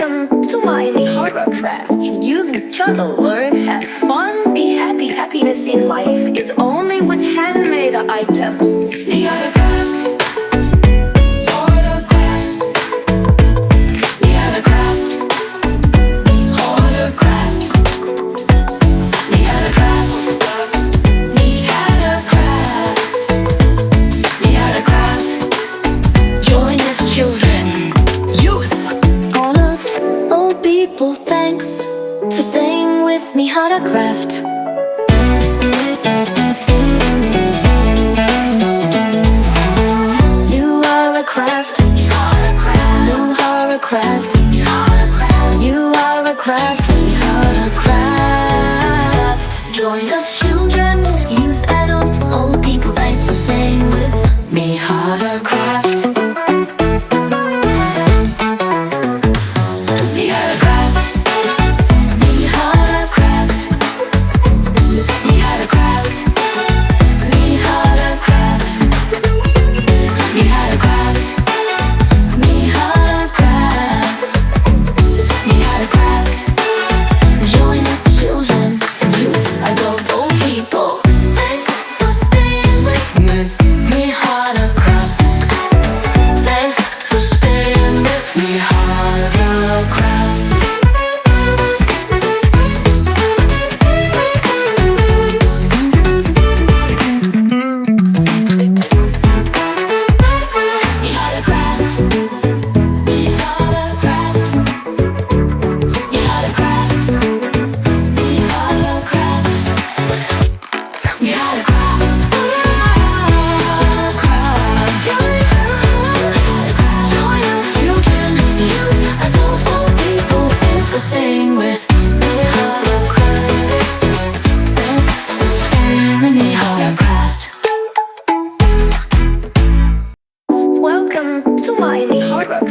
Welcome to my horror craft. You gotta learn, have fun, be happy. Happiness in life is only with handmade items. The other craft. Horror craft. The other craft. Horror craft. The other craft. The other craft. The other craft. Join us, children. People, thanks for staying with me. Craft. You are a craft. You are a craft. You are a craft. You are a craft. You are a craft. We are a craft. Join us, children, youth, adults, old people. Thanks for staying with me.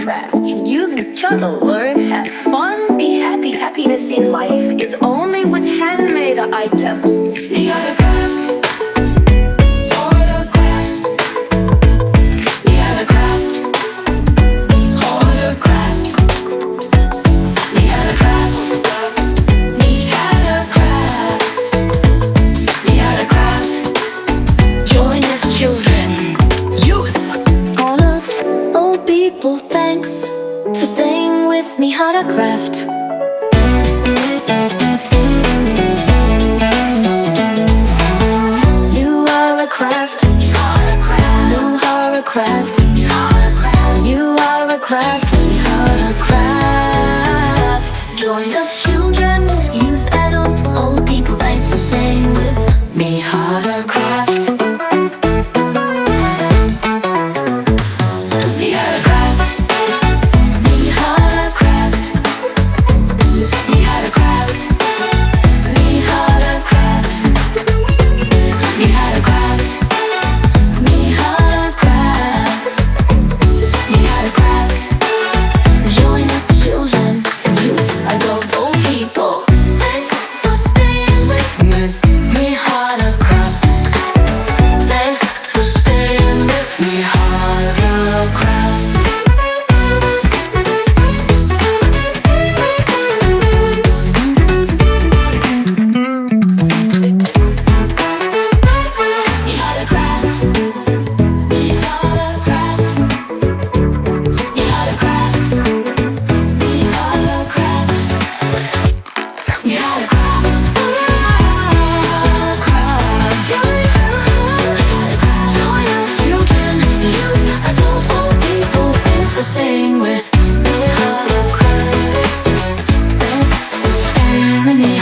Craft. You gotta learn, have fun, be happy. Happiness in life is only with handmade items. The other craft. Horror craft. The other craft. Horror craft. The other craft. The other craft. The other craft. Join us, children, youth, all of old people. Thanks for staying with me. Craft. You are a craft. You are a craft. You are a craft. You are a craft. You are a craft. We are a craft. Join us, children, youth, adults, old people. Thanks for staying with me. Craft. The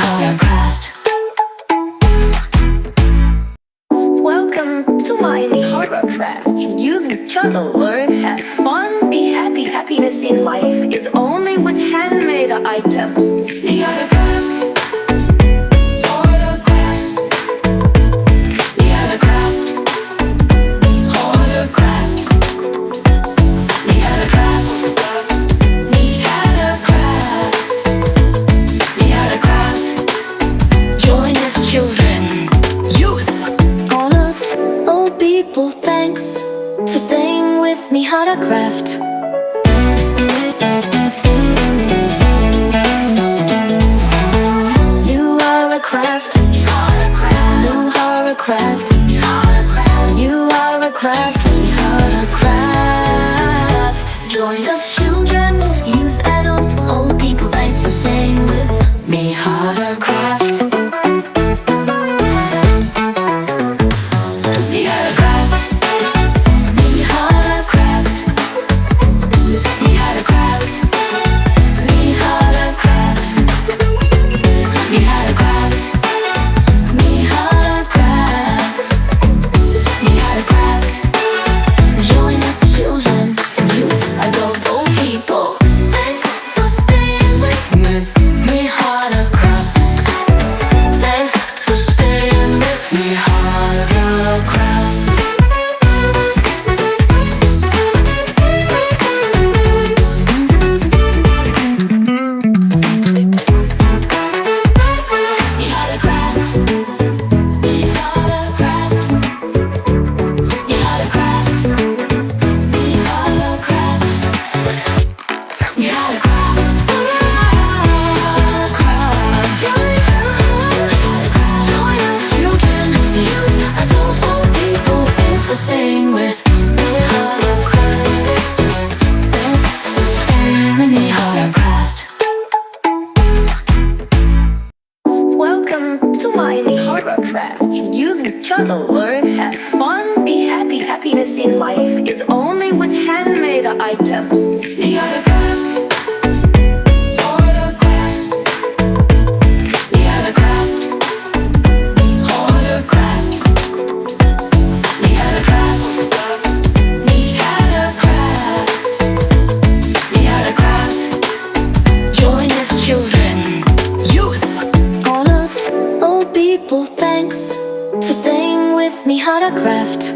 other craft. Welcome to my horror craft. You gotta learn, have fun, be happy. Happiness in life is only with handmade items. The other craft. Horror craft. The other craft. Horror craft. The other craft. The other craft. The other craft. Join us, children, youth, all of old people. Thanks for staying with me. Craft. each other, learn, have fun, be happy. Happiness in life is only with handmade items. The other craft, autocraft. The other craft, autocraft. The other craft, the other craft. The other craft. Join us, children, youth, all of old people. Thanks for staying with me, how to craft.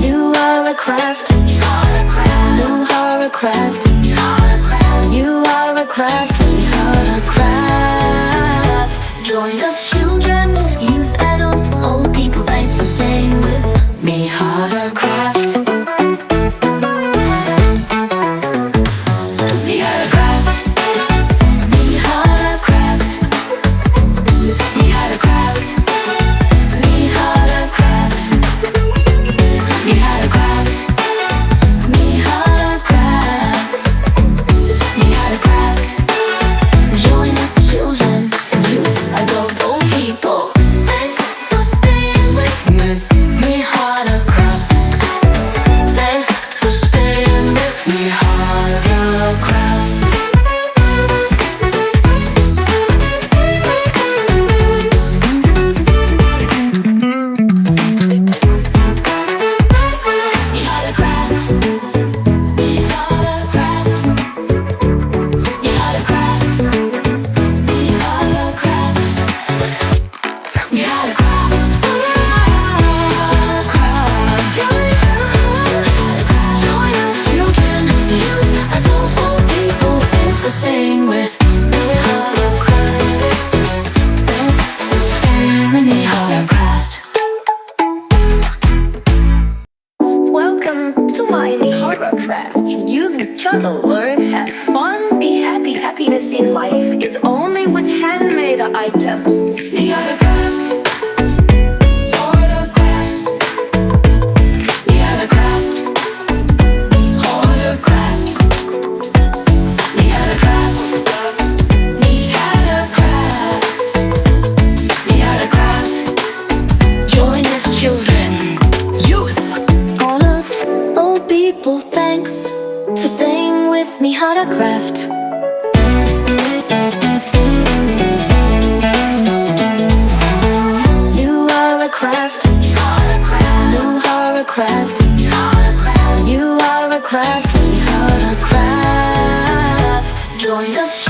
You are a craft, you are a craft, you are a craft, you are a craft, you are a craft, we are a craft. Join us, children, youth, adult, old people. Thanks for staying with me, how to craft. We are a craft. We are a craft. We are a craft. We are a craft. We are a craft. We are a craft. We are a craft. Join us, children, youth, adult, old people. Thanks for staying with me. We are a craft. Thanks for staying with me. How to craft. We are a craft. We are a craft. We are a craft. We are a craft. We are a craft. Join us, children, youth, adult, old people. Thanks for staying with me. How to craft. Thanks for staying with me. How to craft. Welcome to my Mihara Craft. You each other, learn, have fun, be happy. Happiness in life is only with handmade items. The other craft, autocraft. The other craft, autocraft. The other craft, the other craft. The other craft. Join us, children, youth, all of old people. Thanks for staying with me, how to craft. You are a craft, you are a craft, you are a craft, you are a craft, you are a craft, we are a craft. Join us,